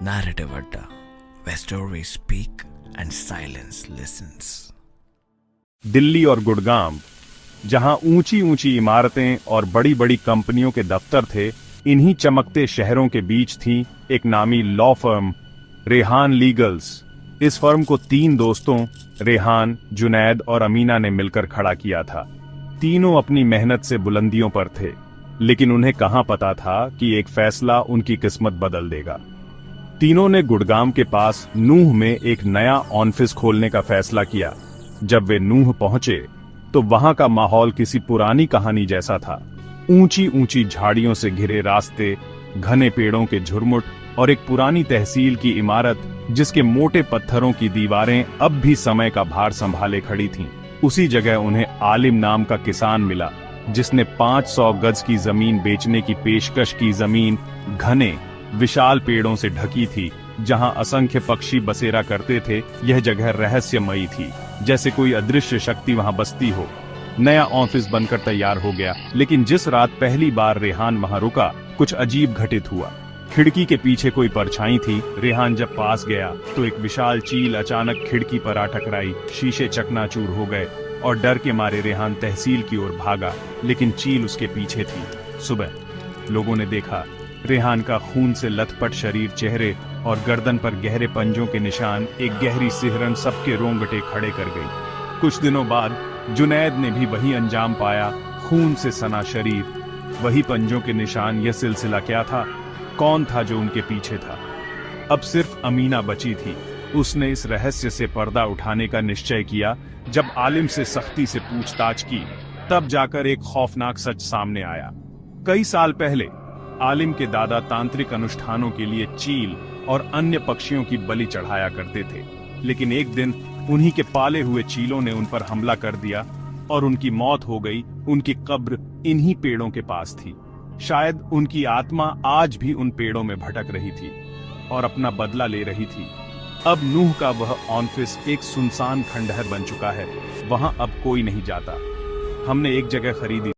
Narrative Adda, where stories speak and silence listens. Delhi और गुड़गांव, जहां ऊंची ऊंची इमारतें और बड़ी बड़ी कंपनियों के दफ्तर थे, इन्हीं चमकते शहरों के बीच थी एक नामी लॉ फर्म, रेहान लीगल्स। इस फर्म को 3 दोस्तों रेहान, जुनैद और अमीना ने मिलकर खड़ा किया था। तीनों अपनी मेहनत से बुलंदियों पर थे, लेकिन उन्हें कहां पता था कि एक फैसला उनकी किस्मत बदल देगा। तीनों ने गुड़गांव के पास नूह में एक नया ऑफिस खोलने का फैसला किया। जब वे नूह पहुंचे तो वहां का माहौल किसी पुरानी कहानी जैसा था। ऊंची ऊंची झाड़ियों से घिरे रास्ते, घने पेड़ों के झुरमुट और एक पुरानी तहसील की इमारत जिसके मोटे पत्थरों की दीवारें अब भी समय का भार संभाले खड़ी थीं। उसी जगह उन्हें आलिम नाम का किसान मिला, जिसने 500 गज की जमीन बेचने की पेशकश की। जमीन घने विशाल पेड़ों से ढकी थी, जहां असंख्य पक्षी बसेरा करते थे। यह जगह रहस्यमयी थी, जैसे कोई अदृश्य शक्ति वहां बसती हो। नया ऑफिस बनकर तैयार हो गया, लेकिन जिस रात पहली बार रेहान वहां रुका, कुछ अजीब घटित हुआ। खिड़की के पीछे कोई परछाई थी। रेहान जब पास गया तो एक विशाल चील अचानक खिड़की पर आ टकराई। शीशे चकनाचूर हो गए और डर के मारे रेहान तहसील की ओर भागा, लेकिन चील उसके पीछे थी। सुबह लोगों ने देखा रेहान का खून से लथपथ शरीर, चेहरे और गर्दन पर गहरे पंजों के निशान, एक गहरी सिहरन सबके रोंगटे खड़े कर गई। कुछ दिनों बाद जुनैद ने भी वही अंजाम पाया, खून से सना शरीर, वही पंजों के निशान। यह सिलसिला क्या था? कौन था जो उनके पीछे था? अब सिर्फ अमीना बची थी। उसने इस रहस्य से पर्दा उठाने का निश्चय किया। जब आलिम से सख्ती से पूछताछ की, तब जाकर एक खौफनाक सच सामने आया। कई साल पहले आलिम के दादा तांत्रिक अनुष्ठानों के लिए चील और अन्य पक्षियों की बलि चढ़ाया करते थे, लेकिन एक दिन उन्हीं के पाले हुए चीलों ने उन पर हमला कर दिया और उनकी मौत हो गई। उनकी कब्र इन्हीं पेड़ों के पास थी। शायद उनकी आत्मा आज भी उन पेड़ों में भटक रही थी और अपना बदला ले रही थी। अब नूह का वह ऑफिस एक सुनसान खंडहर बन चुका है। वहां अब कोई नहीं जाता। हमने एक जगह खरीदी